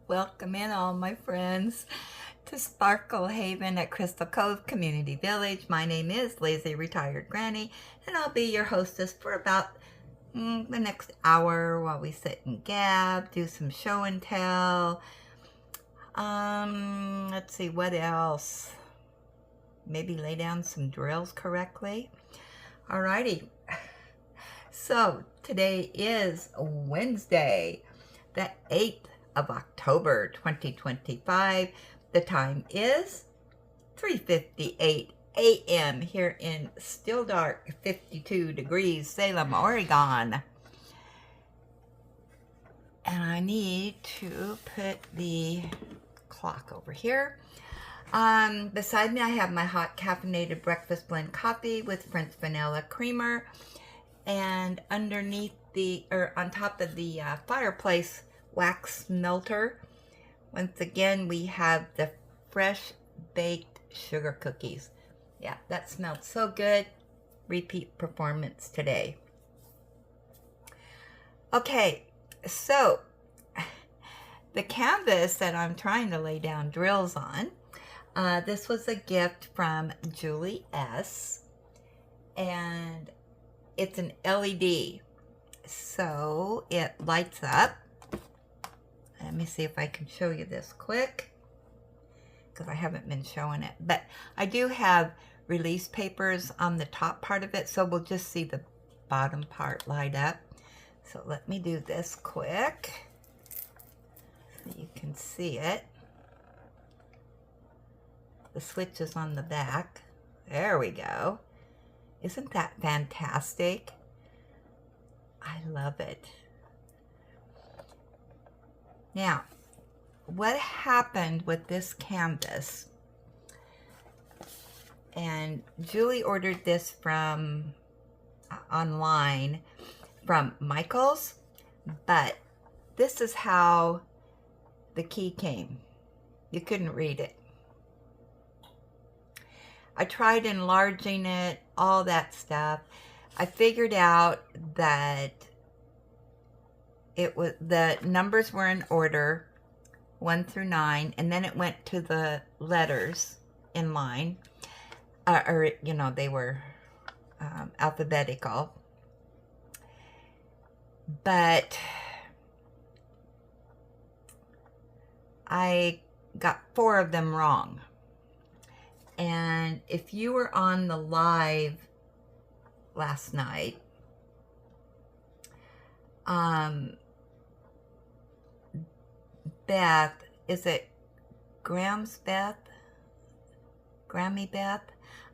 Welcome in all my friends to Sparkle Haven at Crystal Cove Community Village. My name is Lazy Retired Granny, and I'll be your hostess for about the next hour while we sit and gab, do some show and tell. Let's see, what else? Maybe lay down some drills correctly. Alrighty. So today is Wednesday, the 8th of October 2025. The time is 3:58 a.m. here in still dark 52 degrees Salem, Oregon. And I need to put the clock over here. Beside me I have my hot caffeinated breakfast blend coffee with French vanilla creamer, and underneath on top of the fireplace wax melter, once again we have the fresh baked sugar cookies. Yeah, that smelled so good. Repeat performance today. Okay, so the canvas that I'm trying to lay down drills on, this was a gift from Julie S, and it's an LED, so it lights up. Let me see if I can show you this quick, because I haven't been showing it. But I do have release papers on the top part of it, so we'll just see the bottom part light up. So let me do this quick so you can see it. The switch is on the back. There we go. Isn't that fantastic? I love it. Now, what happened with this canvas, and Julie ordered this from online from Michael's, but this is how the key came. You couldn't read it. I tried enlarging it, all that stuff. I figured out that it was, the numbers were in order 1 through 9, and then it went to the letters in line, or you know, they were alphabetical, but I got 4 of them wrong. And if you were on the live last night, Beth, is it Grammy Beth?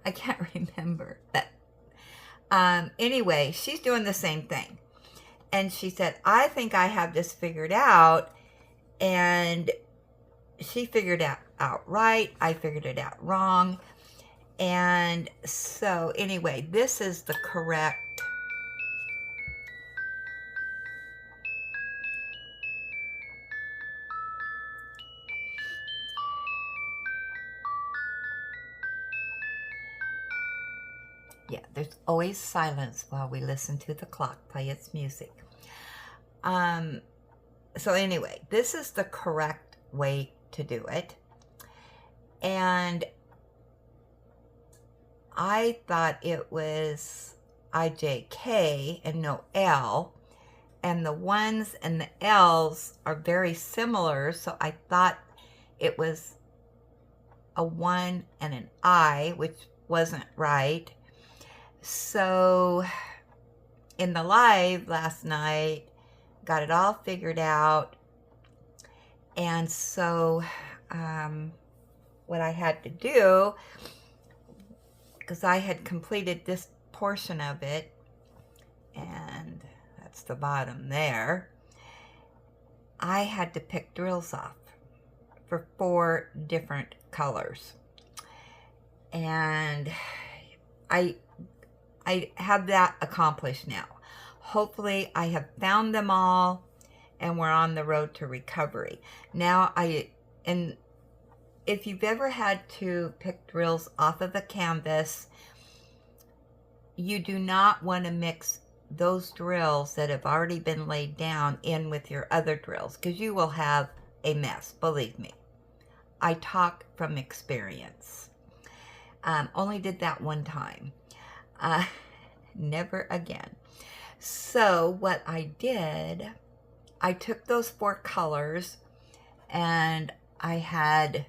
I can't remember. But anyway, she's doing the same thing. And she said, I think I have this figured out. And she figured it out right. I figured it out wrong. And so anyway, this is the correct there's always silence while we listen to the clock play its music. So anyway, this is the correct way to do it. And I thought it was IJK and no L, and the ones and the L's are very similar, so I thought it was a 1 and an I, which wasn't right. So in the live last night, got it all figured out, and so what I had to do, because I had completed this portion of it, and that's the bottom there, I had to pick drills off for 4 different colors. And I have that accomplished now. Hopefully I have found them all and we're on the road to recovery. Now if you've ever had to pick drills off of a canvas, you do not want to mix those drills that have already been laid down in with your other drills, because you will have a mess, believe me. I talk from experience. Only did that one time. Never again. So what I did, I took those 4 colors and I had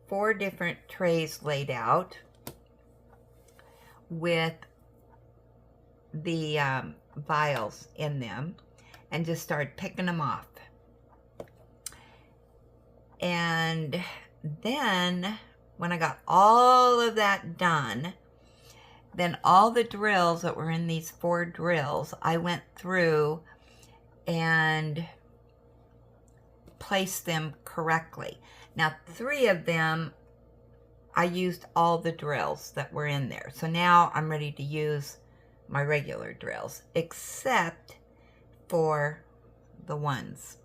4 different trays laid out with the vials in them, and just started picking them off. And then when I got all of that done, then all the drills that were in these 4 drills, I went through and placed them correctly. Now 3 of them, I used all the drills that were in there. So now I'm ready to use my regular drills, except for the ones.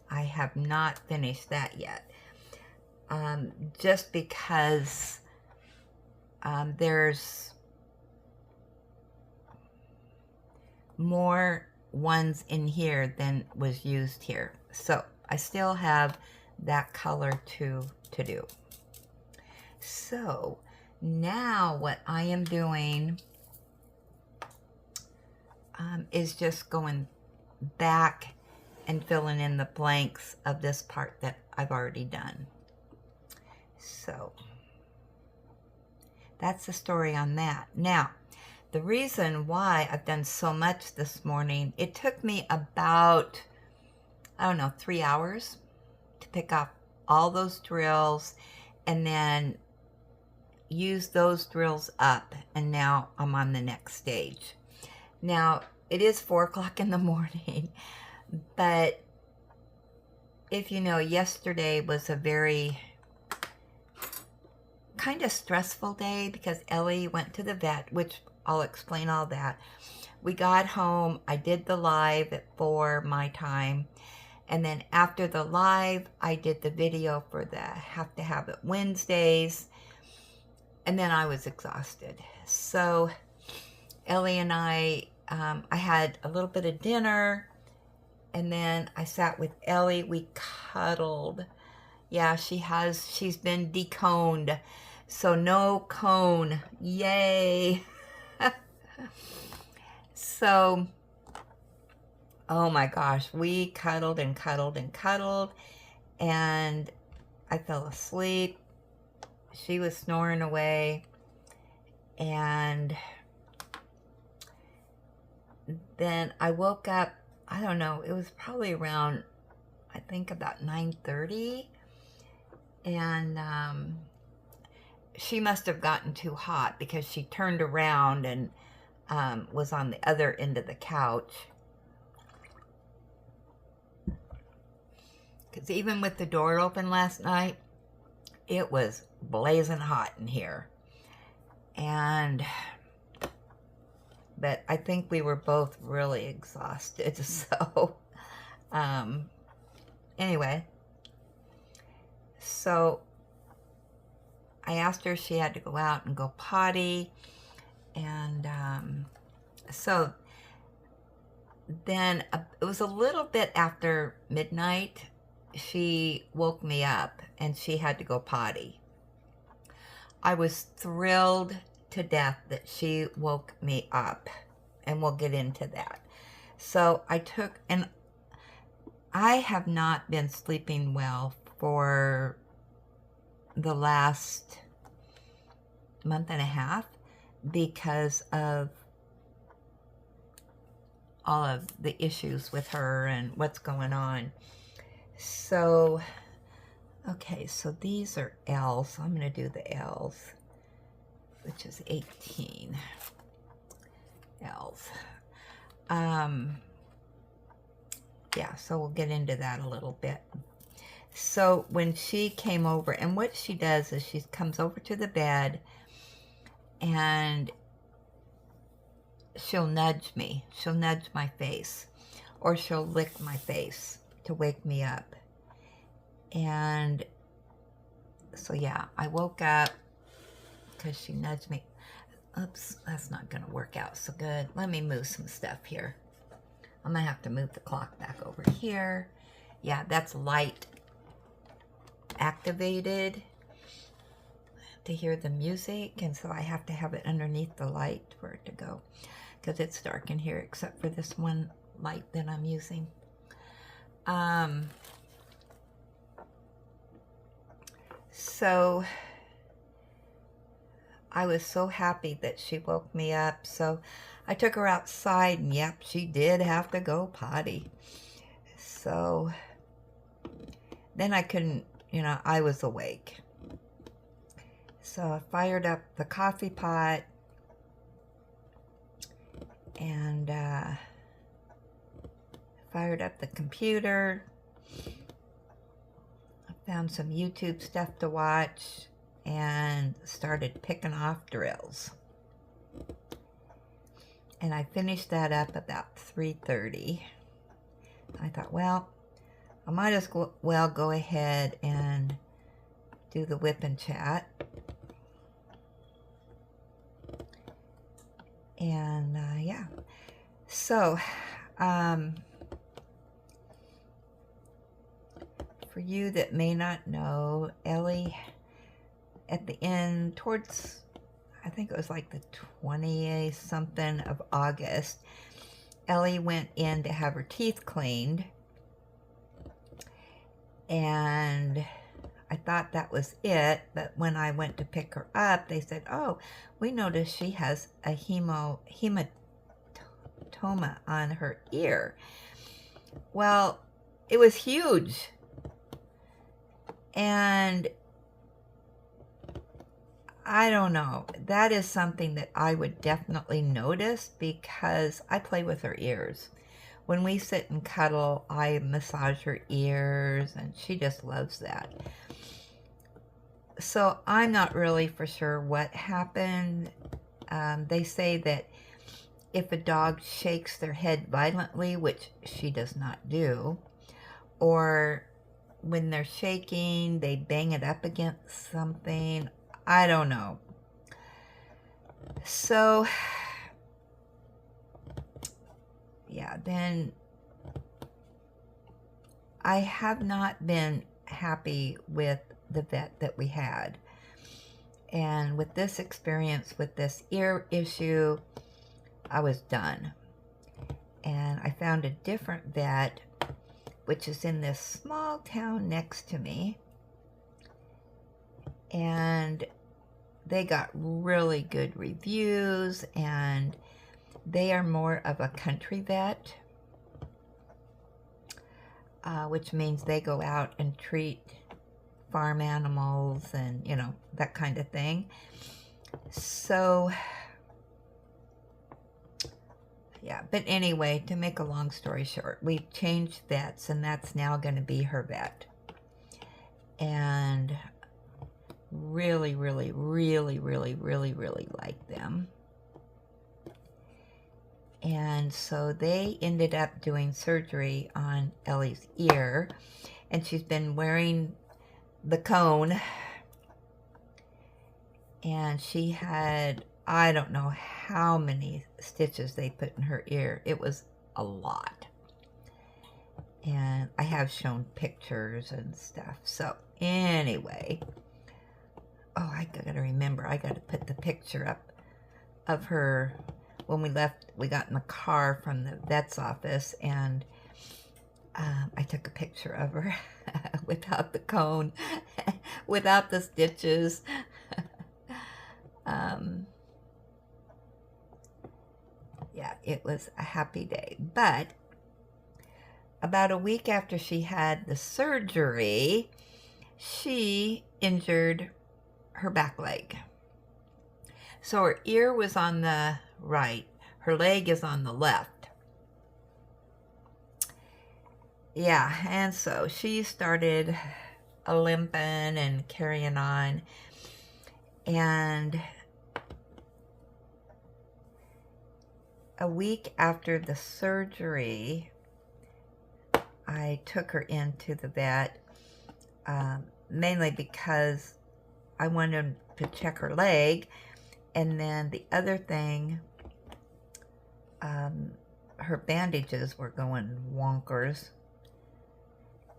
I have not finished that yet. Just because there's more ones in here than was used here. So I still have that color to do. So now what I am doing is just going back and filling in the blanks of this part that I've already done. So that's the story on that. Now, the reason why I've done so much this morning, it took me about, I don't know, 3 hours to pick up all those drills and then use those drills up, and now I'm on the next stage. Now, it is 4 o'clock in the morning, but if you know, yesterday was a very kind of stressful day because Ellie went to the vet, which I'll explain all that. We got home, I did the live at 4 my time, and then after the live, I did the video for the Have to Have It Wednesdays, and then I was exhausted. So Ellie and I had a little bit of dinner, and then I sat with Ellie. We cuddled. Yeah, she's been deconed. So no cone. Yay. So, oh my gosh, we cuddled and cuddled and cuddled, and I fell asleep. She was snoring away, and then I woke up, I don't know, it was probably around, I think about 9:30, and she must have gotten too hot because she turned around and was on the other end of the couch. Because even with the door open last night, it was blazing hot in here. But I think we were both really exhausted. So, anyway. So, I asked her if she had to go out and go potty. And so then it was a little bit after midnight. She woke me up and she had to go potty. I was thrilled to death that she woke me up, and we'll get into that. So I took, and I have not been sleeping well for the last month and a half because of all of the issues with her and what's going on. So, okay, so these are L's. So I'm going to do the L's, which is 18 L's. Yeah, so we'll get into that a little bit. So when she came over, and what she does is she comes over to the bed and she'll nudge me. She'll nudge my face, or she'll lick my face to wake me up. And So yeah, I woke up because she nudged me. Oops, that's not going to work out so good. Let me move some stuff here. I'm going to have to move the clock back over here. Yeah, that's light activated to hear the music, and so I have to have it underneath the light for it to go, because it's dark in here except for this one light that I'm using. So I was so happy that she woke me up, so I took her outside, and yep, she did have to go potty. So then I couldn't, I was awake. So I fired up the coffee pot and fired up the computer. I found some YouTube stuff to watch and started picking off drills. And I finished that up about 3:30. I thought, well, I might as well go ahead and do the whip and chat. And yeah, so for you that may not know, Ellie, at the end, towards, I think it was like the 20th something of August, Ellie went in to have her teeth cleaned, and I thought that was it, but when I went to pick her up, they said, oh, we noticed she has a hematoma on her ear. Well, it was huge. And I don't know. That is something that I would definitely notice because I play with her ears. When we sit and cuddle, I massage her ears, and she just loves that. So I'm not really for sure what happened. They say that if a dog shakes their head violently, which she does not do, or when they're shaking, they bang it up against something. I don't know. So, yeah, then I have not been happy with the vet that we had. And with this experience, with this ear issue, I was done. And I found a different vet, which is in this small town next to me. And they got really good reviews, and they are more of a country vet, which means they go out and treat farm animals and, that kind of thing. So, yeah, but anyway, to make a long story short, we've changed vets, and that's now going to be her vet. And really, really, really, really, really, really like them. And so they ended up doing surgery on Ellie's ear, and she's been wearing the cone, and she had, I don't know how many stitches they put in her ear. It was a lot. And I have shown pictures and stuff. So anyway, oh, I gotta remember, I gotta put the picture up of her when we left. We got in the car from the vet's office, and I took a picture of her without the cone, without the stitches. Yeah, it was a happy day. But about a week after she had the surgery, she injured her back leg. So her ear was on the right, her leg is on the left. Yeah, and so she started limping and carrying on. And a week after the surgery, I took her into the vet, mainly because I wanted to check her leg. And then the other thing, her bandages were going wonkers.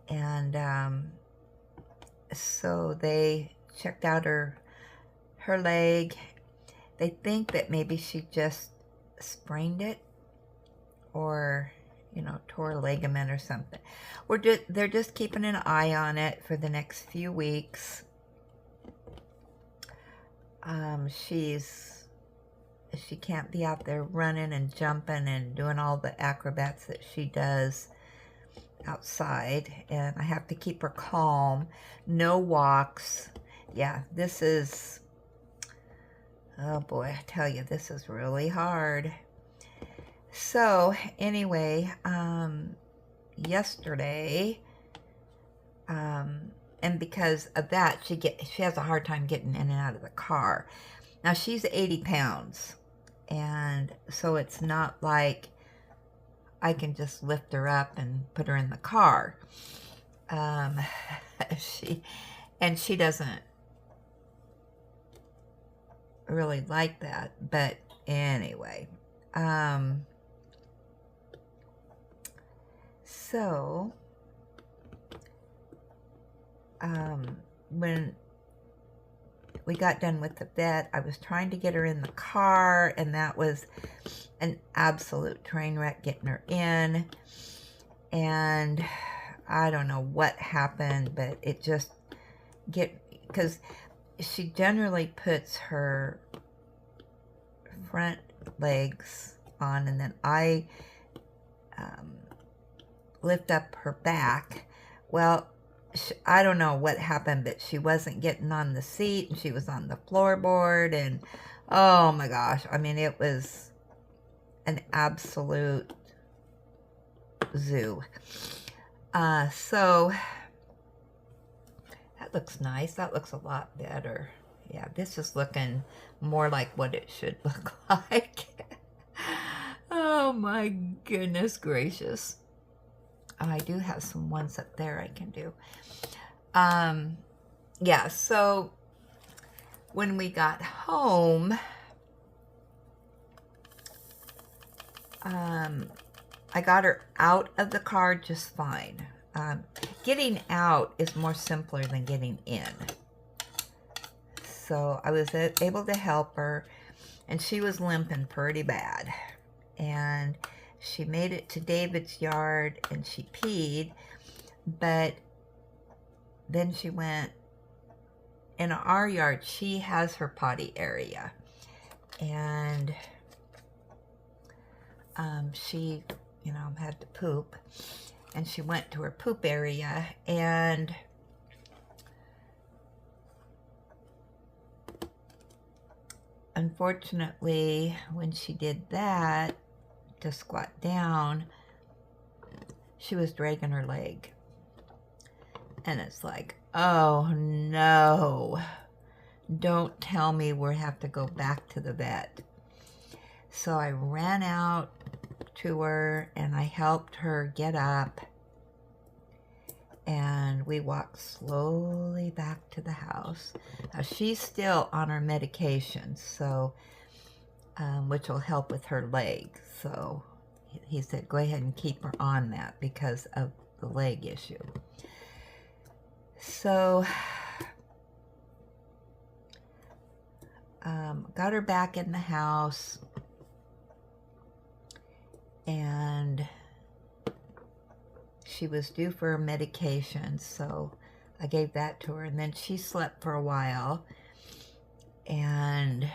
And so they checked out her leg. They think that maybe she just sprained it, or, you know, tore a ligament or something. They're just keeping an eye on it for the next few weeks. She can't be out there running and jumping and doing all the acrobats that she does outside, and I have to keep her calm. No walks. Yeah, this is, oh boy, I tell you, this is really hard. So anyway, yesterday, and because of that, she has a hard time getting in and out of the car. Now she's 80 pounds, and so it's not like I can just lift her up and put her in the car. She doesn't really like that, but anyway. So when we got done with the vet, I was trying to get her in the car, and that was an absolute train wreck getting her in. And I don't know what happened, but it just because she generally puts her front legs on, and then I lift up her back. Well, I don't know what happened, but she wasn't getting on the seat, and she was on the floorboard, and oh my gosh, I mean, it was an absolute zoo. So that looks nice. That looks a lot better. Yeah, this is looking more like what it should look like. Oh my goodness gracious. I do have some ones up there I can do. Yeah, so when we got home, I got her out of the car just fine. Getting out is more simpler than getting in. So I was able to help her, and she was limping pretty bad. And she made it to David's yard, and she peed, but then she went in our yard. She has her potty area, and she, you know, had to poop, and she went to her poop area, and unfortunately, when she did that, to squat down, she was dragging her leg. And it's like, oh no, don't tell me we have to go back to the vet. So I ran out to her, and I helped her get up, and we walked slowly back to the house. Now she's still on her medication, so which will help with her leg. So he said, go ahead and keep her on that because of the leg issue. So got her back in the house, and she was due for her medication, so I gave that to her, and then she slept for a while, and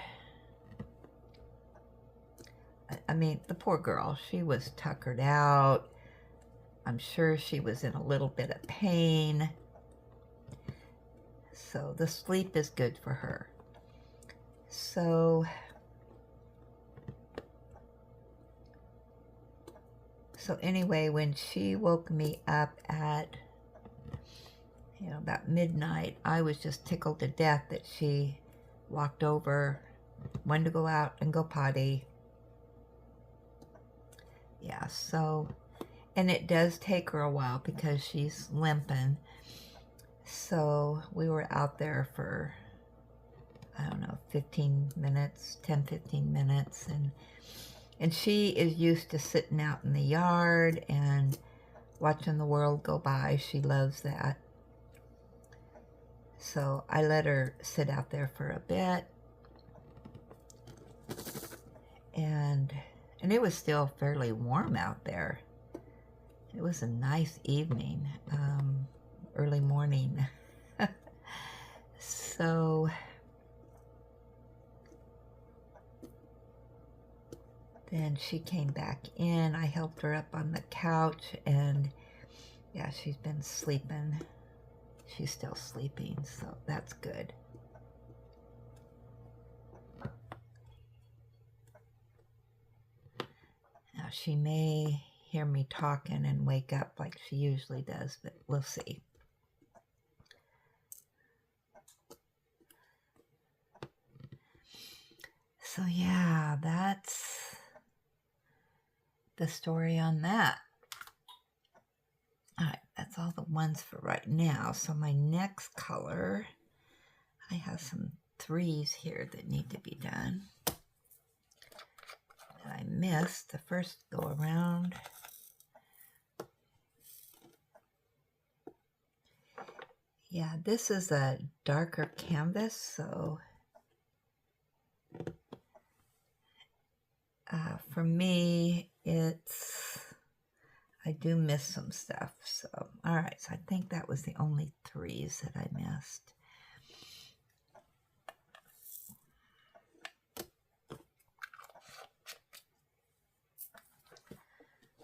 I mean, the poor girl, she was tuckered out. I'm sure she was in a little bit of pain. So the sleep is good for her. So anyway, when she woke me up at, you know, about midnight, I was just tickled to death that she walked over, wanted to go out and go potty. Yeah, so, and it does take her a while because she's limping. So we were out there for I don't know, 15 minutes, 10, 15 minutes. And she is used to sitting out in the yard and watching the world go by. She loves that. So I let her sit out there for a bit. And it was still fairly warm out there. It was a nice evening, early morning. So then she came back in. I helped her up on the couch, and yeah, she's been sleeping. She's still sleeping, so that's good. Now she may hear me talking and wake up like she usually does, but we'll see. So yeah, that's the story on that. All right, that's all the ones for right now. So my next color, I have some 3s here that need to be done that I missed the first go around. Yeah, this is a darker canvas, so for me, I do miss some stuff. So, all right, so I think that was the only 3s that I missed.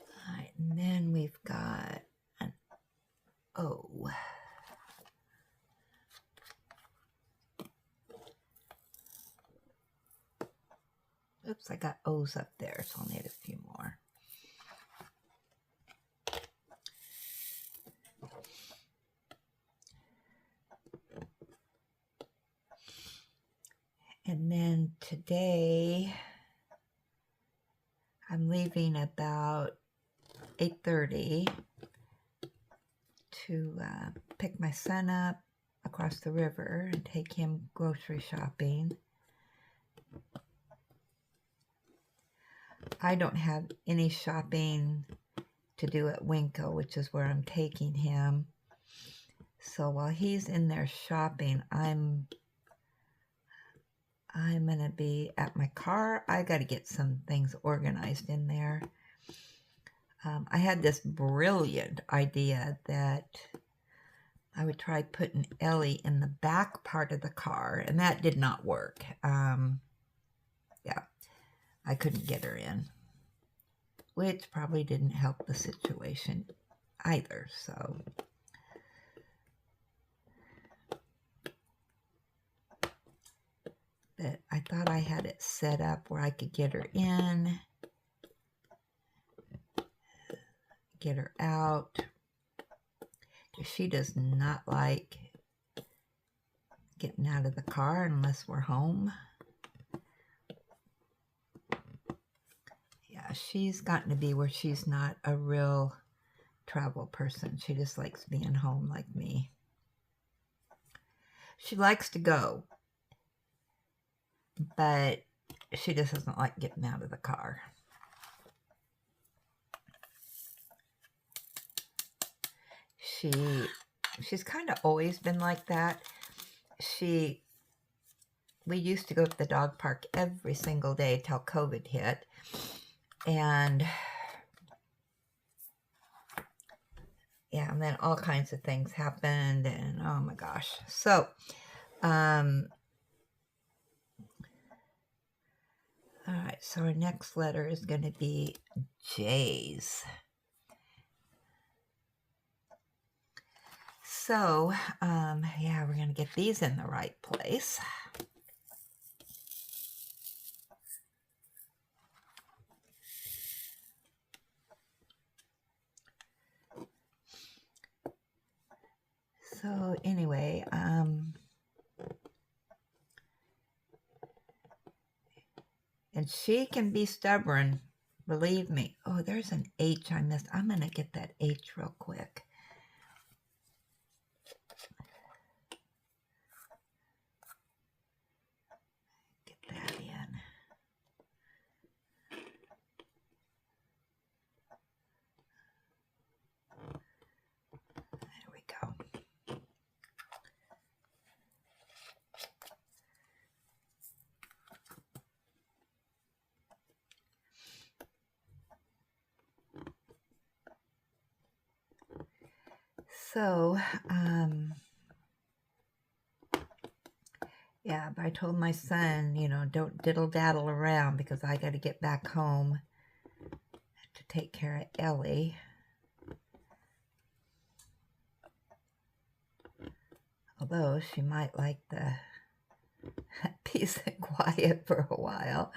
All right, and then we've got an O. Oops, I got O's up there, so I'll need a few more. And then today, I'm leaving about 8:30 to pick my son up across the river and take him grocery shopping. I don't have any shopping to do at Winco, which is where I'm taking him. So while he's in there shopping, I'm going to be at my car. I got to get some things organized in there. I had this brilliant idea that I would try putting Ellie in the back part of the car, and that did not work. Yeah, I couldn't get her in, which probably didn't help the situation either, so. But I thought I had it set up where I could get her in, get her out, because she does not like getting out of the car unless we're home. Yeah, she's gotten to be where she's not a real travel person. She just likes being home like me. She likes to go, but she just doesn't like getting out of the car. She's kind of always been like that. We used to go to the dog park every single day till COVID hit. And yeah, and then all kinds of things happened, and oh my gosh. So, all right, so our next letter is going to be J's. So, yeah, we're going to get these in the right place. So anyway, and she can be stubborn, believe me. Oh, there's an H I missed. I'm going to get that H real quick. So, yeah, but I told my son, you know, don't diddle-daddle around because I got to get back home to take care of Ellie. Although she might like the peace and quiet for a while.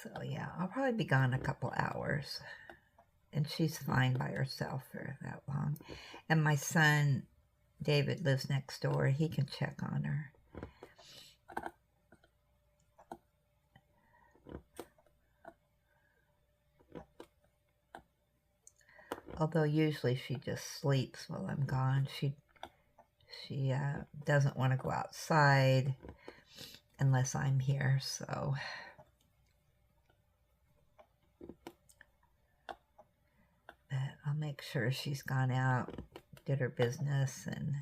So yeah, I'll probably be gone a couple hours. And she's fine by herself for that long. And my son, David, lives next door. He can check on her. Although usually she just sleeps while I'm gone. She doesn't want to go outside unless I'm here, so. But I'll make sure she's gone out, did her business, and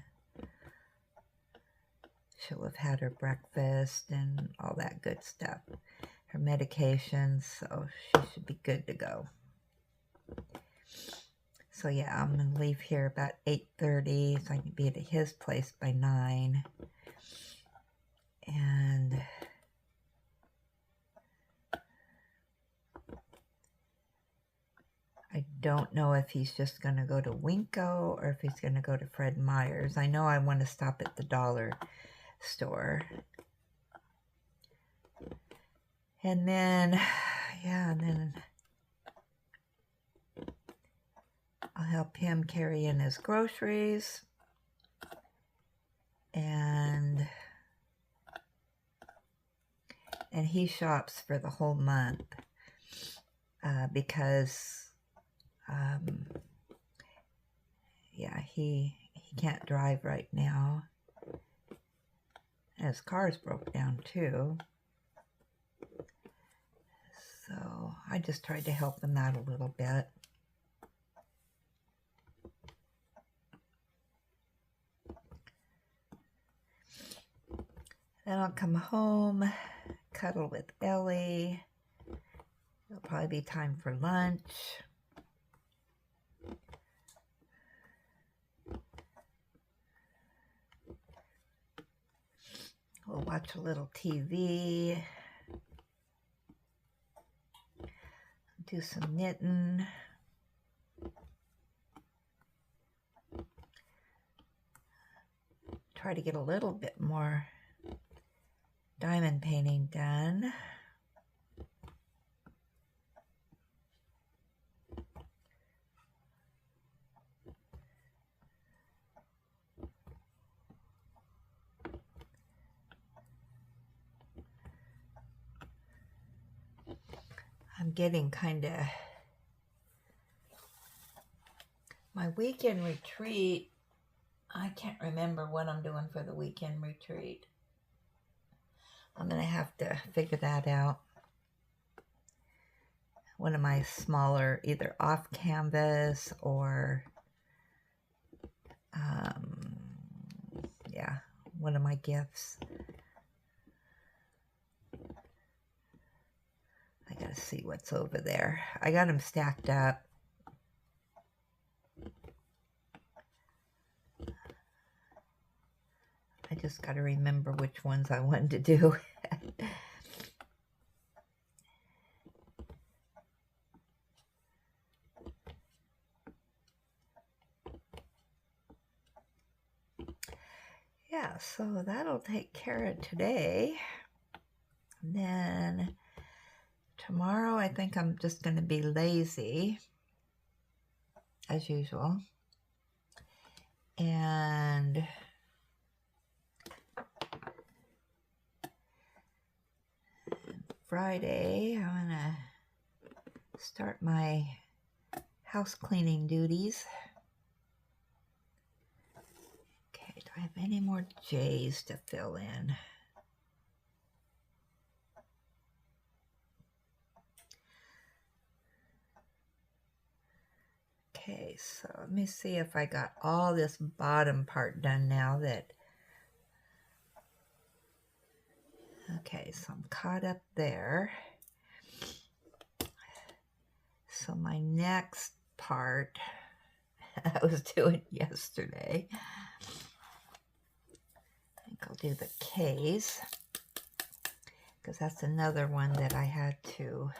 she'll have had her breakfast and all that good stuff. Her medications, so she should be good to go. So yeah, I'm going to leave here about 8:30 so I can be at his place by 9. And I don't know if he's just going to go to Winco or if he's going to go to Fred Meyer's. I know I want to stop at the dollar store. And then, yeah, and then I'll help him carry in his groceries. And he shops for the whole month because yeah, he can't drive right now. And his car's broke down too. So I just tried to help him out a little bit. Then I'll come home, cuddle with Ellie. It'll probably be time for lunch. We'll watch a little TV. Do some knitting. Try to get a little bit more diamond painting done. I'm getting kind of, my weekend retreat, I can't remember what I'm doing for the weekend retreat. I'm going to have to figure that out. One of my smaller, either off canvas or, yeah, one of my gifts. I got to see what's over there. I got them stacked up. I just got to remember which ones I wanted to do. Yeah, so that'll take care of today. And then tomorrow I think I'm just going to be lazy, as usual. And Friday, I'm going to start my house cleaning duties. Okay, do I have any more J's to fill in? Okay, so let me see if I got all this bottom part done now that... Okay, so I'm caught up there. So my next part I was doing yesterday, I think I'll do the K's, because that's another one that I had to,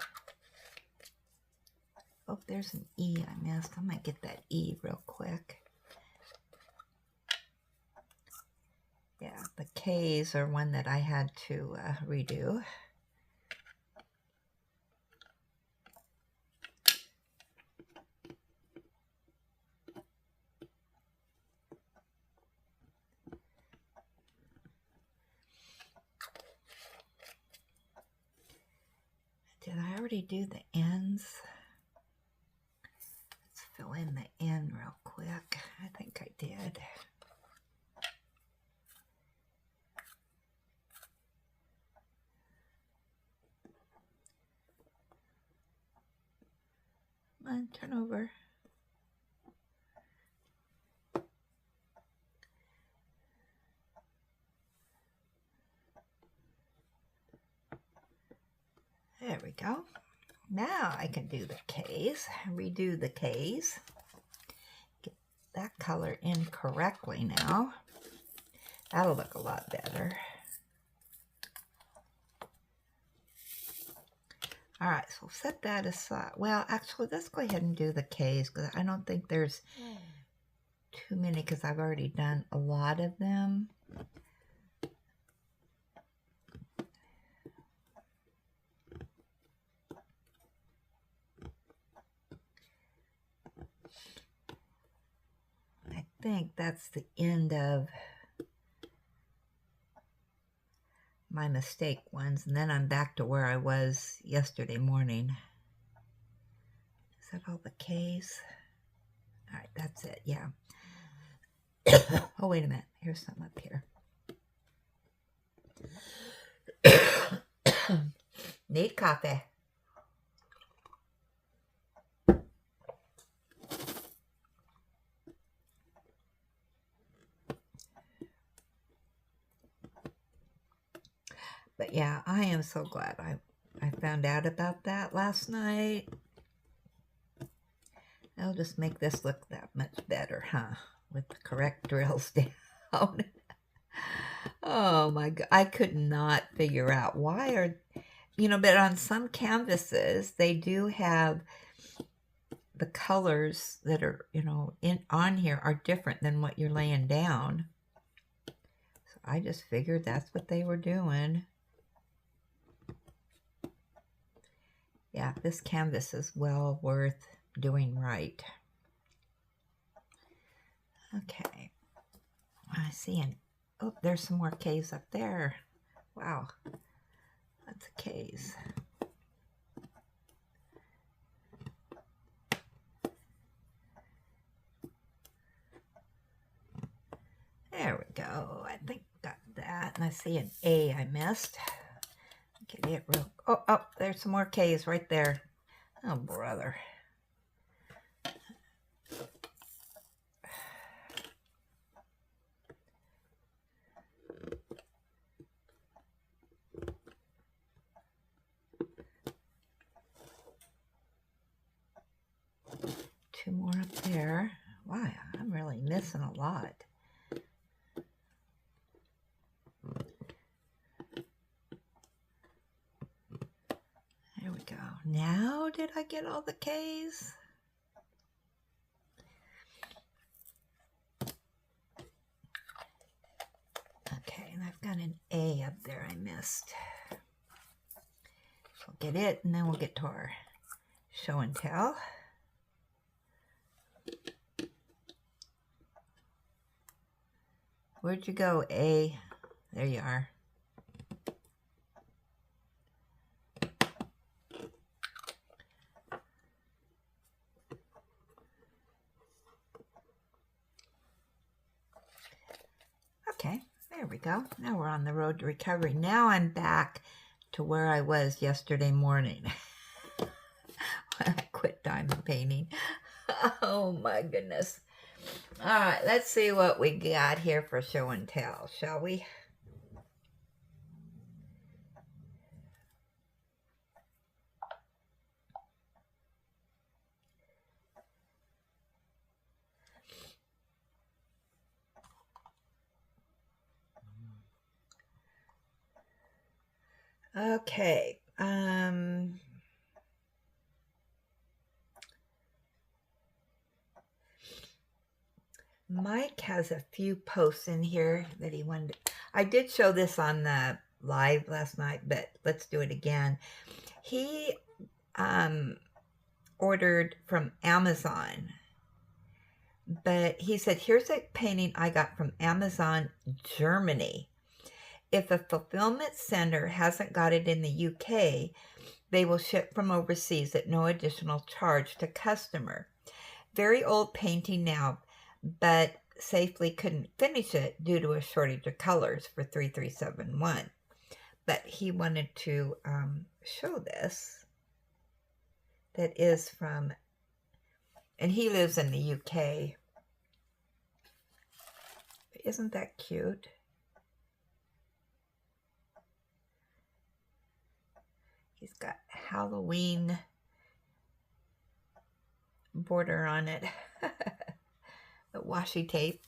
oh, there's an E I missed. I might get that E real quick. Yeah, the K's are one that I had to redo. Did I already do the ends? Let's fill in the end real quick. I think I did. Come on, turn over. There we go. Now I can do the K's, redo the K's. Get that color in correctly now. That'll look a lot better. All right, so set that aside. Well, actually, let's go ahead and do the K's, because I don't think there's too many, because I've already done a lot of them. I think that's the end of my mistake ones, and then I'm back to where I was yesterday morning. Is that all the K's? All right, that's it, yeah. Oh, wait a minute. Here's something up here. Need coffee. But yeah, I am so glad I found out about that last night. That'll just make this look that much better, huh? With the correct drills down. Oh my God. I could not figure out why are, but on some canvases, they do have the colors that are, on here are different than what you're laying down. So I just figured that's what they were doing. Yeah, this canvas is well worth doing right. Okay. I see oh, there's some more K's up there. Wow. That's a K's. There we go. I think got that. And I see an A I missed. Get it real. Oh, there's some more K's right there. Oh, brother. Two more up there. Wow, I'm really missing a lot. There we go. Now did I get all the K's? Okay, and I've got an A up there I missed. So we'll get it, and then we'll get to our show and tell. Where'd you go, A? There you are. Okay, there we go. Now we're on the road to recovery. Now I'm back to where I was yesterday morning when I quit diamond painting. Oh my goodness. All right, let's see what we got here for show and tell, shall we? Okay. Mike has a few posts in here that he wanted. I did show this on the live last night, but let's do it again. He ordered from Amazon, but he said, here's a painting I got from Amazon, Germany. If a fulfillment center hasn't got it in the UK, they will ship from overseas at no additional charge to customer. Very old painting now, but safely couldn't finish it due to a shortage of colors for 3371. But he wanted to show this. That is from, and he lives in the UK. Isn't that cute? He's got Halloween border on it. The washi tape.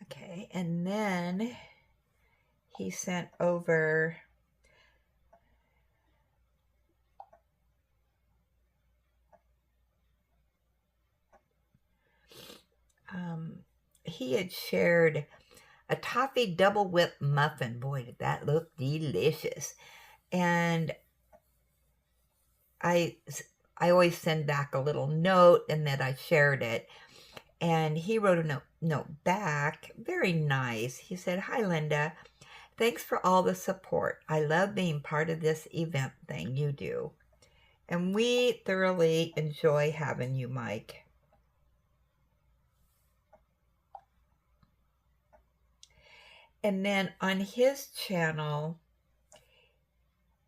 Okay, and then he sent over he had shared a toffee double whip muffin. Boy, did that look delicious. And I always send back a little note and that I shared it. And he wrote a note back. Very nice. He said, "Hi, Linda. Thanks for all the support. I love being part of this event thing you do. And we thoroughly enjoy having you, Mike." And then on his channel,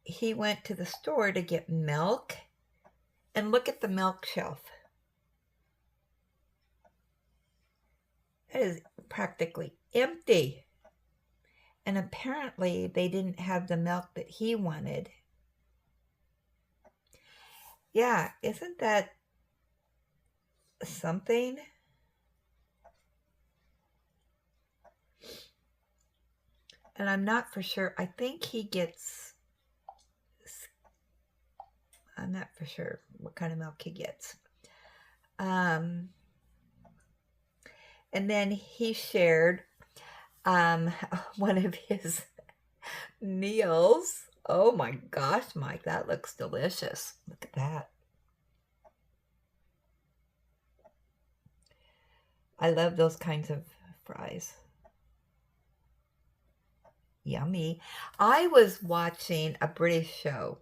he went to the store to get milk. And look at the milk shelf. It is practically empty. And apparently they didn't have the milk that he wanted. Yeah, isn't that something? And I'm not for sure. I think he gets, I'm not for sure what kind of milk he gets. And then he shared one of his meals. Oh my gosh, Mike, that looks delicious. Look at that. I love those kinds of fries. Yummy. I was watching a British show,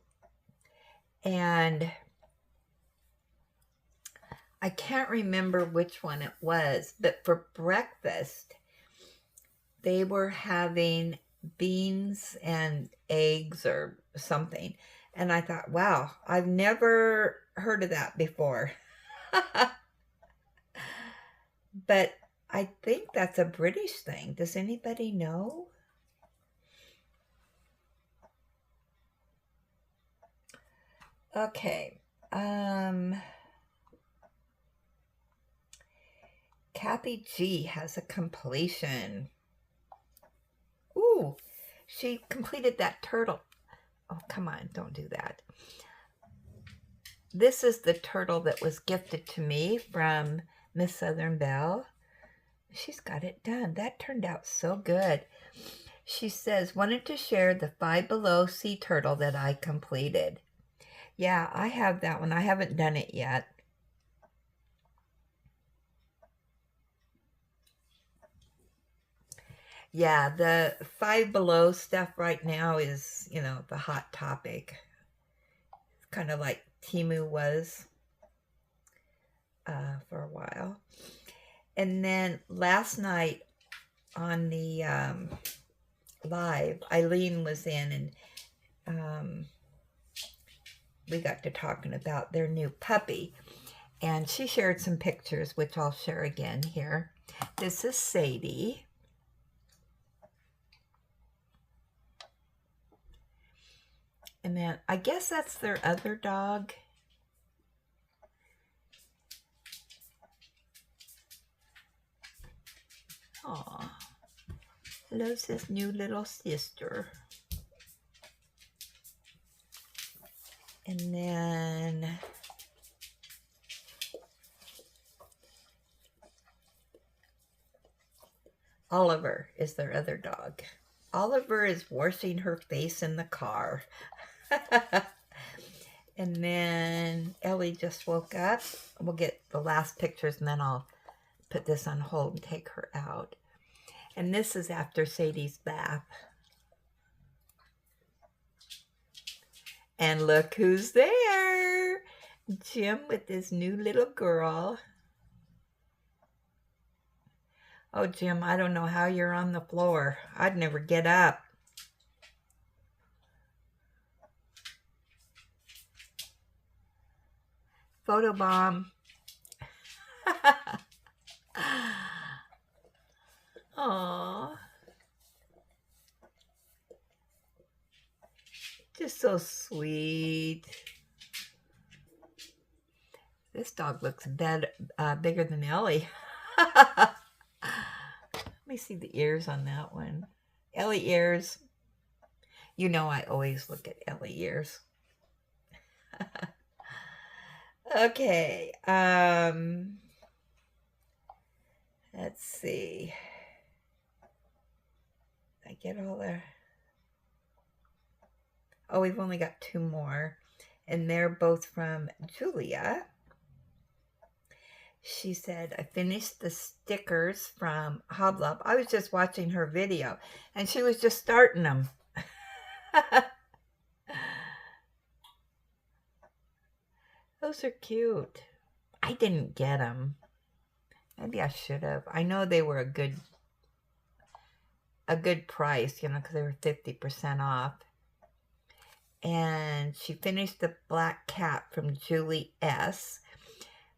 and I can't remember which one it was, but for breakfast, they were having beans and eggs or something. And I thought, wow, I've never heard of that before. But I think that's a British thing. Does anybody know? Okay. Kathy G has a completion. Ooh, she completed that turtle. Oh, come on, don't do that. This is the turtle that was gifted to me from Miss Southern Belle. She's got it done. That turned out so good. She says, wanted to share the Five Below sea turtle that I completed. Yeah, I have that one. I haven't done it yet. Yeah, the Five Below stuff right now is, you know, the hot topic. It's kind of like Temu was for a while. And then last night on the live, Eileen was in, and we got to talking about their new puppy. And she shared some pictures, which I'll share again here. This is Sadie. And then I guess that's their other dog. Aw, loves his new little sister. And then Oliver is their other dog. Oliver is washing her face in the car. And then Ellie just woke up. We'll get the last pictures and then I'll put this on hold and take her out. And this is after Sadie's bath. And look who's there. Jim with his new little girl. Oh, Jim, I don't know how you're on the floor. I'd never get up. Photobomb. Aww. Just so sweet. This dog looks bigger than Ellie. Let me see the ears on that one. Ellie ears. You know I always look at Ellie ears. Okay. Let's see. I get all the... Oh, we've only got 2 more. And they're both from Julia. She said, I finished the stickers from Hoblob. I was just watching her video. And she was just starting them. Those are cute. I didn't get them. Maybe I should have. I know they were a good price, you know, because they were 50% off. And she finished the black cat from Julie S.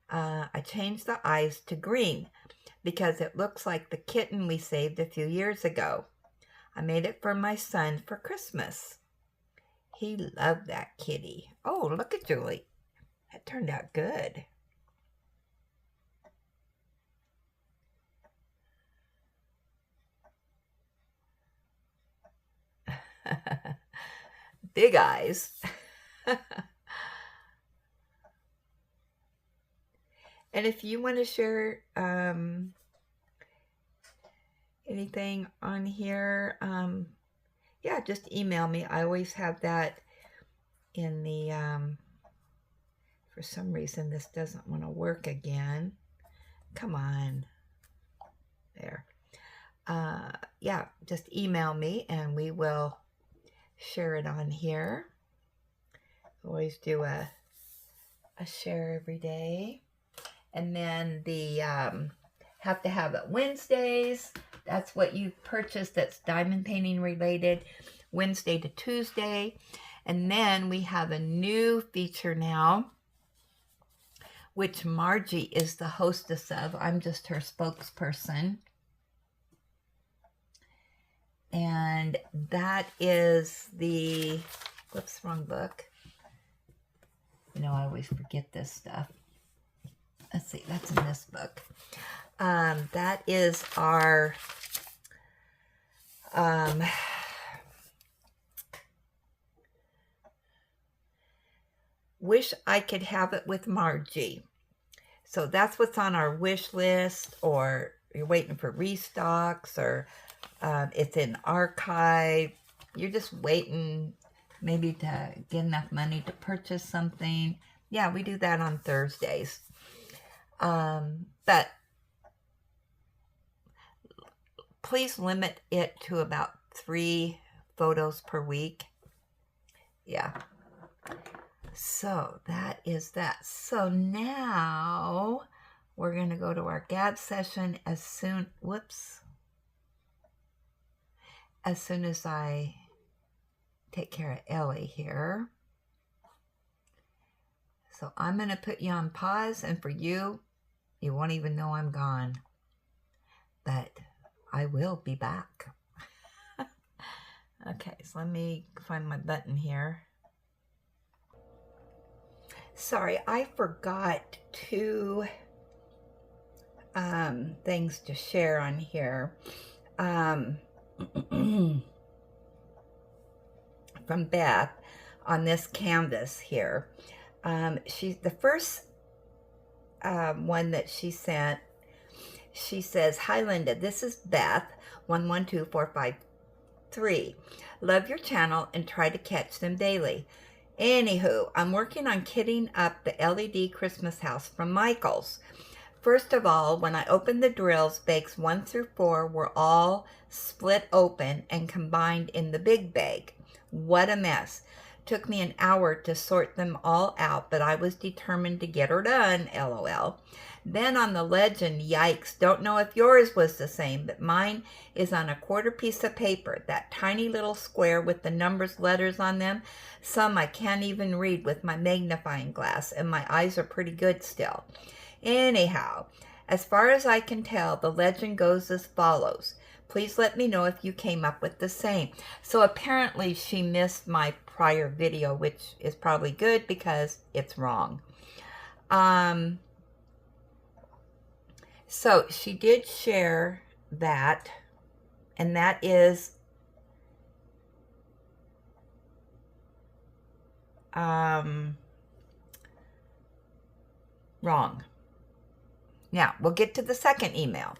I changed the eyes to green because it looks like the kitten we saved a few years ago. I made it for my son for Christmas. He loved that kitty. Oh, look at Julie. That turned out good. Big eyes. And if you want to share anything on here, yeah, just email me. I always have that in the, for some reason this doesn't want to work again. Come on. There. Yeah, just email me and we will share it on here. Always do a share every day. And then the have to have it Wednesdays. That's what you purchased that's diamond painting related. Wednesday to Tuesday. And then we have a new feature now, which Margie is the hostess of. I'm just her spokesperson. And that is the, whoops, wrong book. You know, I always forget this stuff. Let's see, that's in this book. That is our Wish I Could Have It with Margie. So that's what's on our wish list, or you're waiting for restocks, or it's in archive. You're just waiting maybe to get enough money to purchase something. Yeah, we do that on Thursdays. But please limit it to about 3 photos per week. Yeah. So that is that. So now we're going to go to our gab session as soon, as soon as I take care of Ellie here. So I'm going to put you on pause, and for you, you won't even know I'm gone. But I will be back. Okay, so let me find my button here. Sorry, I forgot 2 things to share on here. From Beth. on this canvas here. She's the first one that she sent. She says, "Hi Linda, this is Beth, 112453. Love your channel and try to catch them daily. Anywho, I'm working on kitting up the LED Christmas house from Michaels. First of all, when I opened the drills, bags 1 through 4 were all split open and combined in the big bag. What a mess. Took me an hour to sort them all out, but I was determined to get her done, LOL. Then on the legend, yikes, don't know if yours was the same, but mine is on a quarter piece of paper, that tiny little square with the numbers, letters on them. Some I can't even read with my magnifying glass, and my eyes are pretty good still. Anyhow, as far as I can tell, the legend goes as follows. Please let me know if you came up with the same." So apparently she missed my prior video, which is probably good because it's wrong. So she did share that, and that is wrong. Now, we'll get to the second email.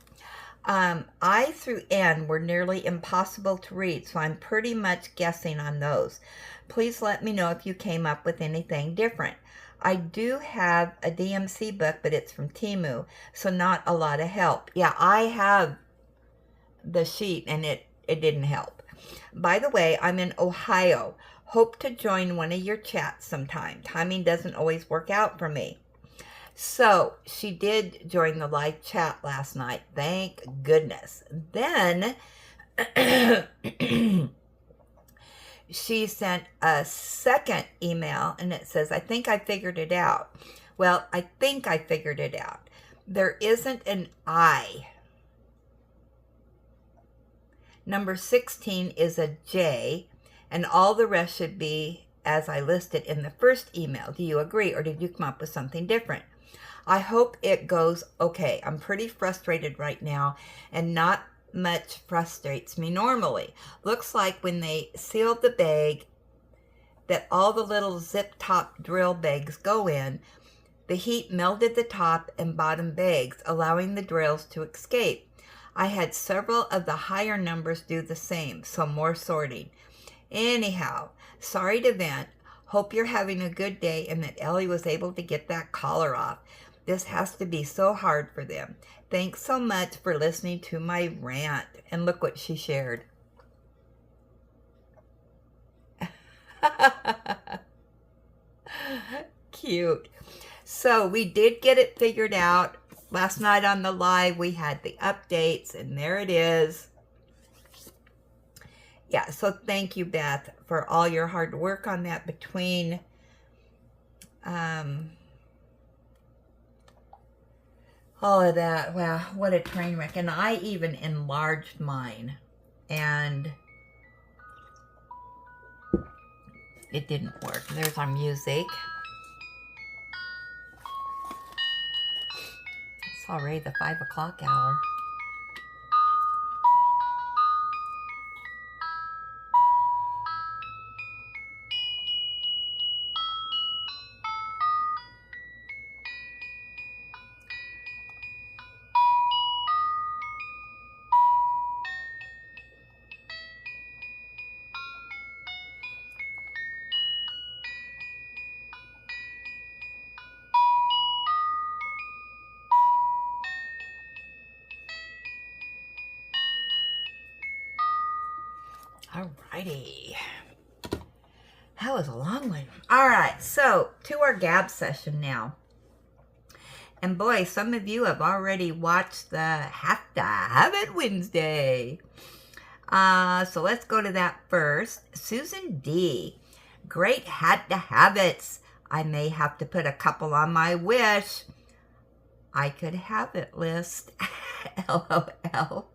I through N were nearly impossible to read, so I'm pretty much guessing on those. Please let me know if you came up with anything different. I do have a DMC book, but it's from Temu, so not a lot of help. Yeah, I have the sheet, and it didn't help. By the way, I'm in Ohio. Hope to join one of your chats sometime. Timing doesn't always work out for me. So she did join the live chat last night. Thank goodness. Then she sent a second email, and it says, "I think I figured it out." Well, I think I figured it out. There isn't an I. Number 16 is a J, and all the rest should be as I listed in the first email. Do you agree, or did you come up with something different? I hope it goes okay. I'm pretty frustrated right now, and not much frustrates me normally. Looks like when they sealed the bag that all the little zip top drill bags go in, the heat melted the top and bottom bags, allowing the drills to escape. I had several of the higher numbers do the same, so more sorting. Anyhow, sorry to vent. Hope you're having a good day and that Ellie was able to get that collar off. This has to be so hard for them. Thanks so much for listening to my rant. And look what she shared. Cute. So we did get it figured out. Last night on the live, we had the updates, and there it is. Yeah, so thank you, Beth, for all your hard work on that between all of that. Wow, what a train wreck. And I even enlarged mine, and it didn't work. There's our music. It's already the 5 o'clock hour. Alrighty. That was a long one. Alright, so to our gab session now. And boy, some of you have already watched the Have to Have It Wednesday. So let's go to that first. Susan D. Great Had to Have It's. I may have to put a couple on my wish. I could have it list. LOL.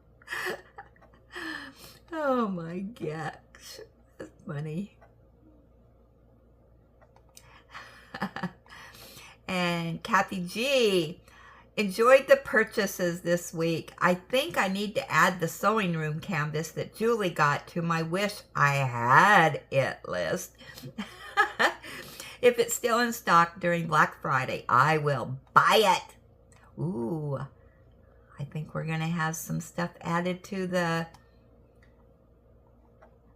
Oh my gosh, that's funny. And Kathy G, enjoyed the purchases this week. I think I need to add the sewing room canvas that Julie got to my wish I had it list. If it's still in stock during Black Friday, I will buy it. Ooh, I think we're going to have some stuff added to the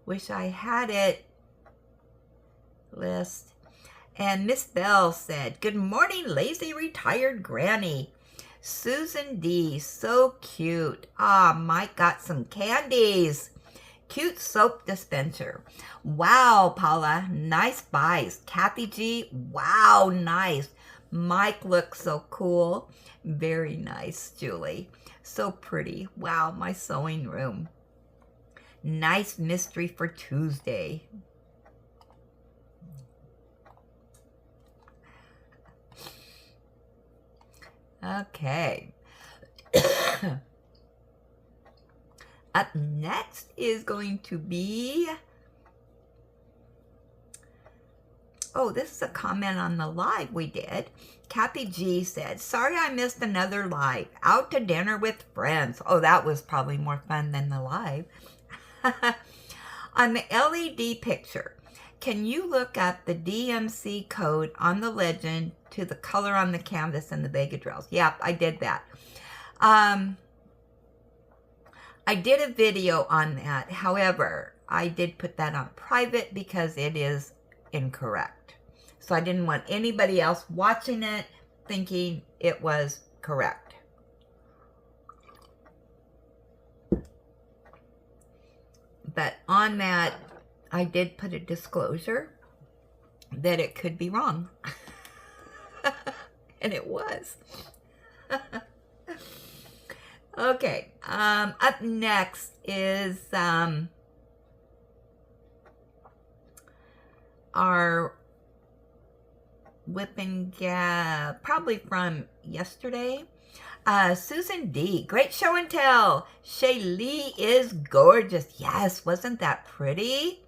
Wish I Had It list. And Miss Bell said, good morning, lazy retired granny. Susan D, so cute. Ah, Mike got some candies. Cute soap dispenser. Wow, Paula, nice buys. Kathy G, wow, nice. Mike looks so cool. Very nice, Julie. So pretty. Wow, my sewing room. Nice mystery for Tuesday. Okay. Up next is going to be, oh, this is a comment on the live we did. Kathy G said, sorry I missed another live. Out to dinner with friends. Oh, that was probably more fun than the live. On the LED picture, can you look up the DMC code on the legend to the color on the canvas and the Vega drills? Yep, I did that. I did a video on that. However, I did put that on private because it is incorrect. So I didn't want anybody else watching it thinking it was correct. But on that, I did put a disclosure that it could be wrong. And it was. Okay, up next is our whip and gab, probably from yesterday. Susan D, great show and tell. Shaylee is gorgeous. Yes, wasn't that pretty?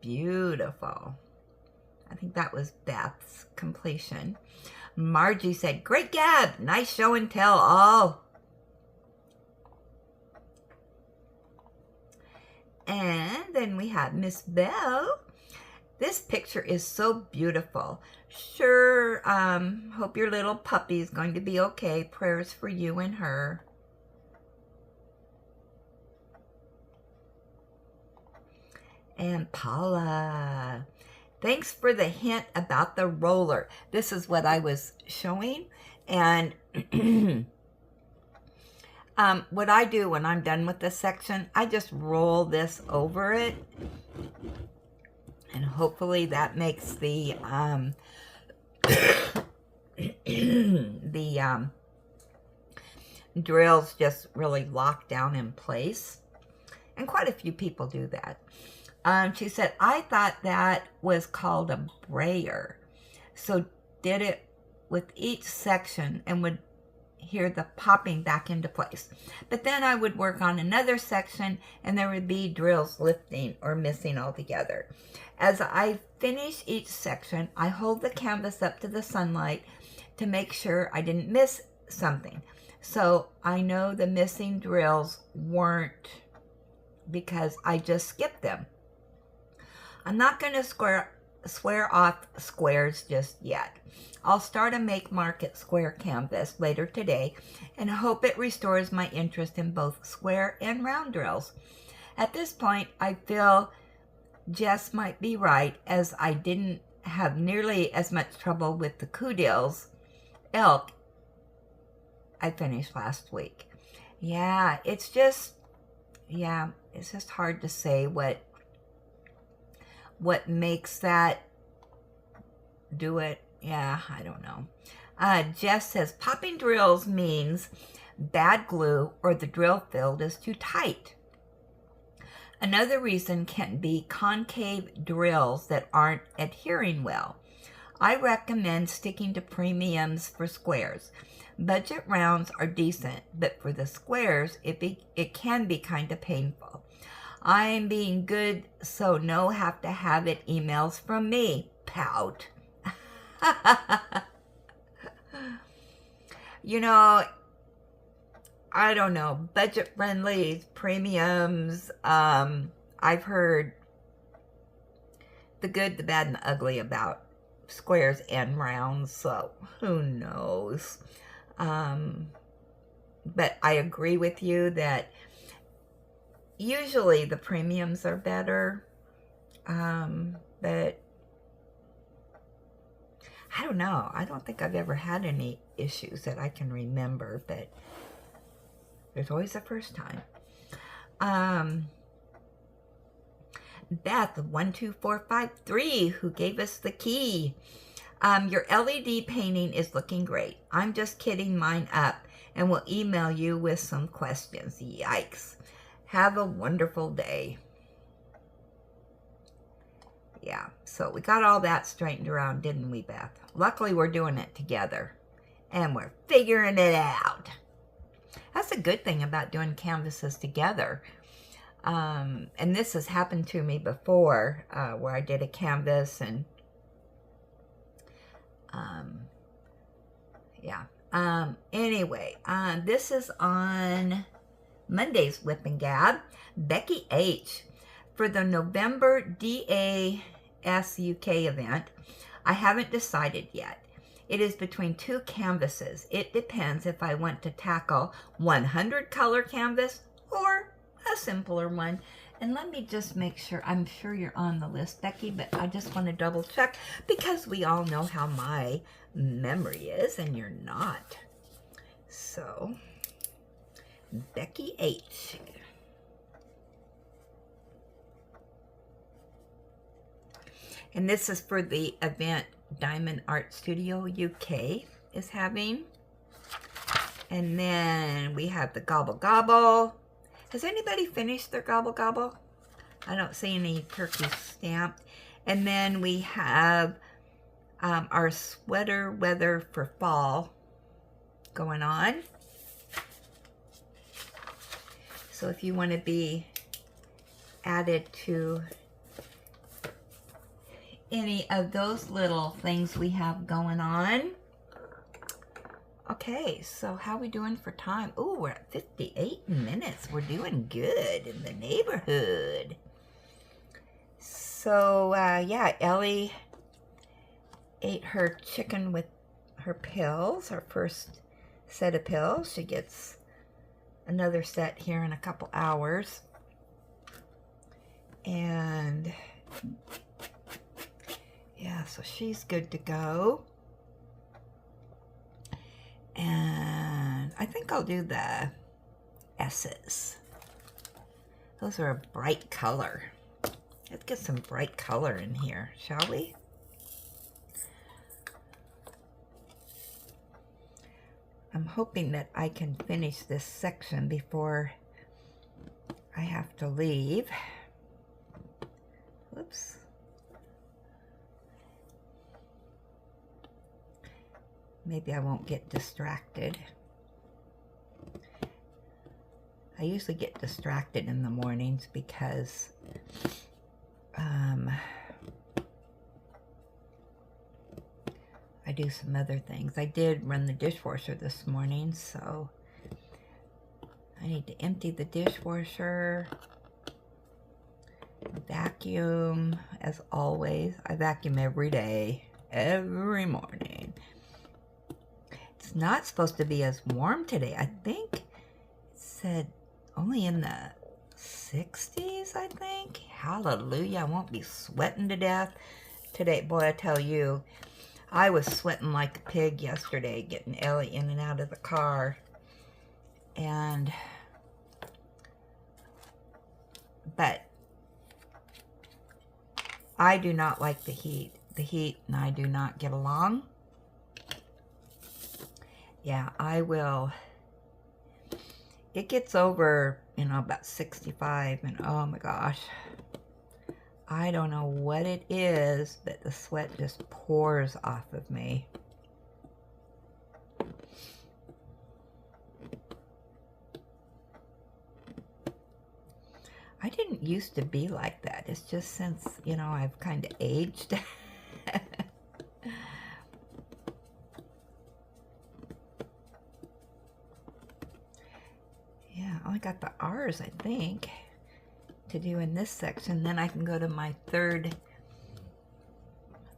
Beautiful. I think that was Beth's completion. Margie said, great gab, nice show and tell all. And then we have Miss Bell. This picture is so beautiful. Sure, hope your little puppy is going to be okay. Prayers for you and her. And Paula, thanks for the hint about the roller. This is what I was showing. And what I do when I'm done with this section, I just roll this over it. And hopefully that makes the drills just really lock down in place. And quite a few people do that. She said, I thought that was called a brayer. So did it with each section and would hear the popping back into place. But then I would work on another section and there would be drills lifting or missing altogether. As I finish each section, I hold the canvas up to the sunlight to make sure I didn't miss something. So I know the missing drills weren't because I just skipped them. I'm not going to swear off squares just yet. I'll start a make market square canvas later today and hope it restores my interest in both square and round drills. At this point, I feel Jess might be right, as I didn't have nearly as much trouble with the Coudils elk I finished last week. Yeah, it's just hard to say what makes that do it. Yeah, I don't know. Jess says, popping drills means bad glue or the drill field is too tight. Another reason can be concave drills that aren't adhering well. I recommend sticking to premiums for squares. Budget rounds are decent, but for the squares, it can be kind of painful. I'm being good, so no have to have it emails from me. Pout. You know, I don't know, budget friendly, premiums. I've heard the good, the bad, and the ugly about squares and rounds, so who knows. But I agree with you that usually the premiums are better, but I don't know. I don't think I've ever had any issues that I can remember, but there's always a first time. Beth 12453, who gave us the key. Your LED painting is looking great. I'm just kitting mine up and will email you with some questions. Yikes. Have a wonderful day. Yeah, so we got all that straightened around, didn't we, Beth? Luckily, we're doing it together, and we're figuring it out. That's a good thing about doing canvases together. And this has happened to me before, where I did a canvas, and yeah. Anyway, this is on Monday's Whip and Gab. Becky H. For the November DAS UK event, I haven't decided yet. It is between two canvases. It depends if I want to tackle 100 color canvas or a simpler one. And let me just make sure, I'm sure you're on the list, Becky, but I just want to double check because we all know how my memory is and you're not. So, Becky H. And this is for the event Diamond Art Studio UK is having. And then we have the Gobble Gobble. Has anybody finished their Gobble Gobble? I don't see any turkeys stamped. And then we have our sweater weather for fall going on. So if you want to be added to any of those little things we have going on. Okay, so how are we doing for time? Oh, we're at 58 minutes. We're doing good in the neighborhood. So, yeah, Ellie ate her chicken with her pills, her first set of pills. She gets another set here in a couple hours. And yeah, so she's good to go. And I think I'll do the S's. Those are a bright color. Let's get some bright color in here, shall we? I'm hoping that I can finish this section before I have to leave. Whoops. Maybe I won't get distracted. I usually get distracted in the mornings because I do some other things. I did run the dishwasher this morning, so I need to empty the dishwasher, vacuum, as always. I vacuum every day, every morning. It's not supposed to be as warm today. I think it said only in the 60s, I think. Hallelujah, I won't be sweating to death today. Boy, I tell you, I was sweating like a pig yesterday getting Ellie in and out of the car. But I do not like the heat. The heat and I do not get along. Yeah, I will. It gets over, you know, about 65 and oh my gosh. I don't know what it is, but the sweat just pours off of me. I didn't used to be like that. It's just since, you know, I've kind of aged. Yeah, I only got the R's, I think, to do in this section. Then I can go to my third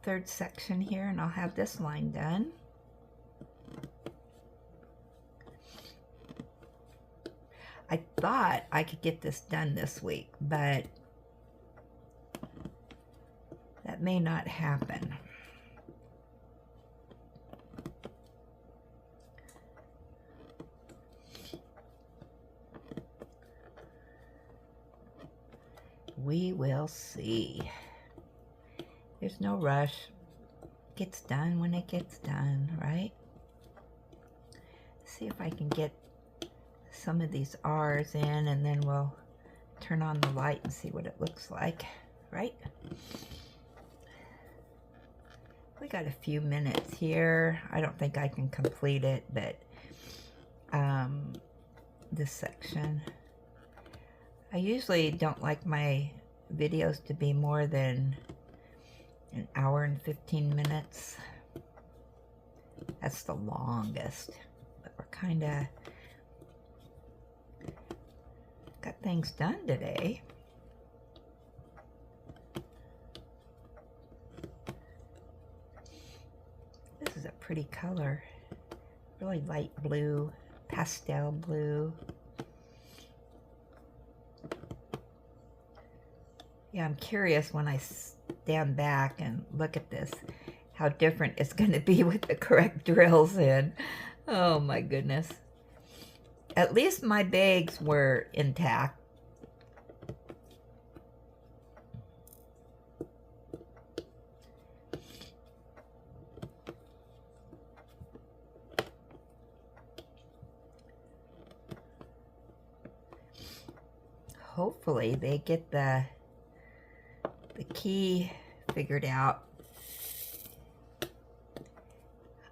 third section here, and I'll have this line done. I thought I could get this done this week, but that may not happen. We will see. There's no rush. Gets done when it gets done, right? See if I can get some of these R's in, and then we'll turn on the light and see what it looks like, right? We got a few minutes here. I don't think I can complete it, but this section. I usually don't like my videos to be more than an hour and 15 minutes. That's the longest, but we're kind of got things done today. This is a pretty color, really light blue, pastel blue. Yeah, I'm curious when I stand back and look at this, how different it's going to be with the correct drills in. Oh my goodness. At least my bags were intact. Hopefully they get the key figured out.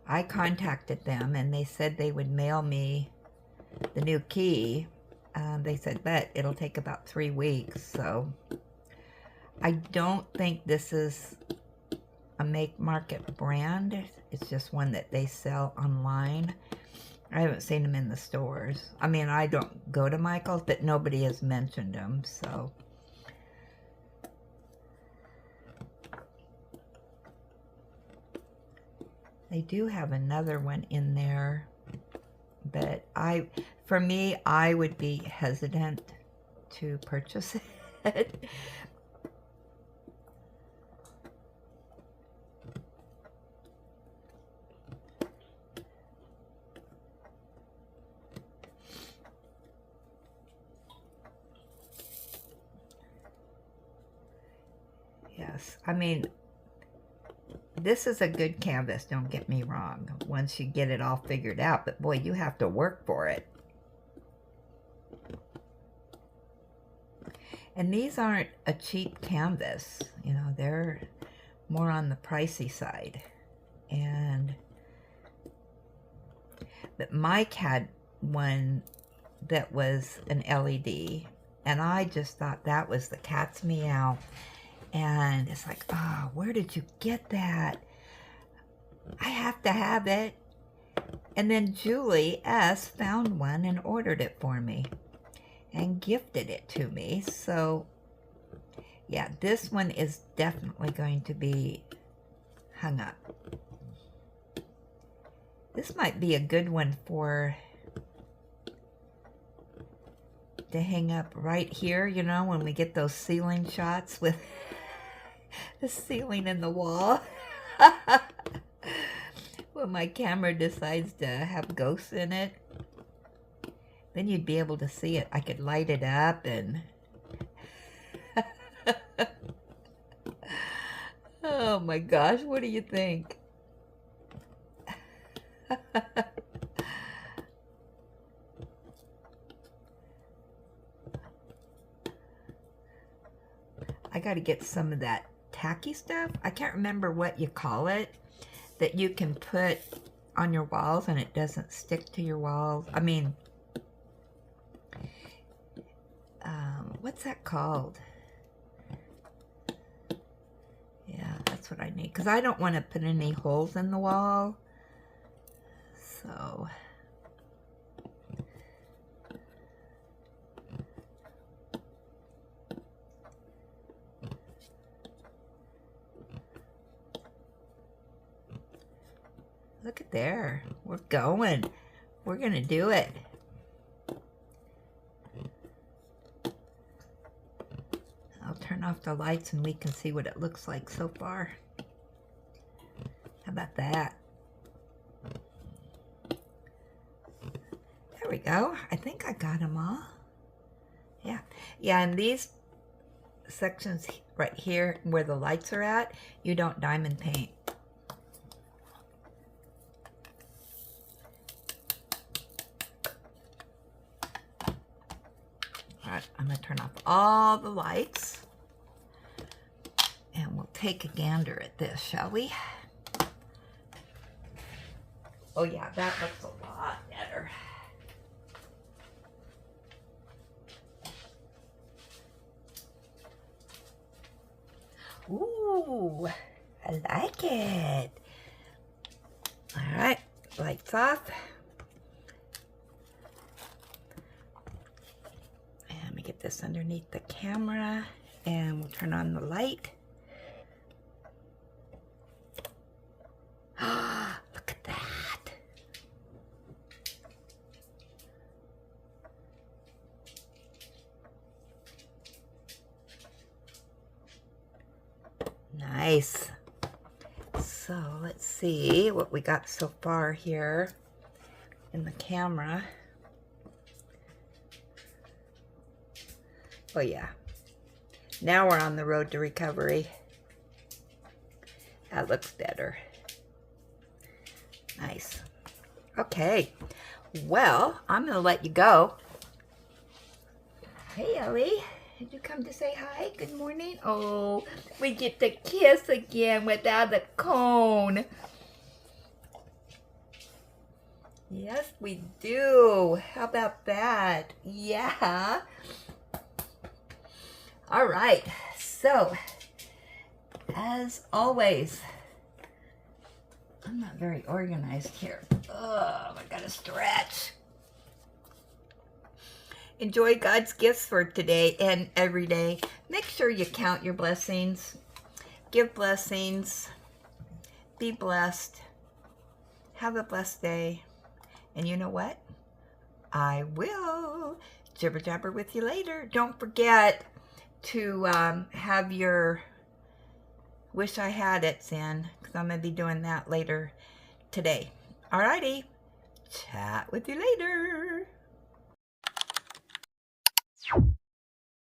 I contacted them and they said they would mail me the new key. They said, but it'll take about 3 weeks. So I don't think this is a make market brand. It's just one that they sell online. I haven't seen them in the stores. I mean, I don't go to Michael's, but nobody has mentioned them, so. They do have another one in there, but for me, I would be hesitant to purchase it. Yes, I mean, this is a good canvas, don't get me wrong, once you get it all figured out, but boy, you have to work for it. And these aren't a cheap canvas, you know, they're more on the pricey side. But Mike had one that was an LED, and I just thought that was the cat's meow. And it's like, oh, where did you get that? I have to have it. And then Julie S. found one and ordered it for me and gifted it to me. So, yeah, this one is definitely going to be hung up. This might be a good one to hang up right here, you know, when we get those ceiling shots with the ceiling and the wall. When my camera decides to have ghosts in it, then you'd be able to see it. I could light it up and oh my gosh, what do you think? I got to get some of that tacky stuff. I can't remember what you call it, that you can put on your walls and it doesn't stick to your walls. I mean, what's that called? Yeah, that's what I need, because I don't want to put any holes in the wall. So Look at there. We're going. We're going to do it. I'll turn off the lights and we can see what it looks like so far. How about that? There we go. I think I got them all. Yeah. Yeah, and these sections right here where the lights are at, you don't diamond paint. Alright, I'm going to turn off all the lights. And we'll take a gander at this, shall we? Oh yeah, that looks a lot better. Ooh, I like it. All right, lights off. And let me get this underneath the camera and we'll turn on the light. Look at that. Nice. So let's see what we got so far here in the camera. Oh yeah. Now we're on the road to recovery. That looks better. Nice. Okay. Well, I'm going to let you go. Hey, Ellie. Did you come to say hi? Good morning. Oh, we get to kiss again without a cone. Yes, we do. How about that? Yeah. All right. So, as always, I'm not very organized here. Oh, I gotta stretch. Enjoy God's gifts for today and every day. Make sure you count your blessings. Give blessings. Be blessed. Have a blessed day. And you know what? I will jibber jabber with you later. Don't forget to have your Wish I Had It's in, because I'm going to be doing that later today. Alrighty. Chat with you later.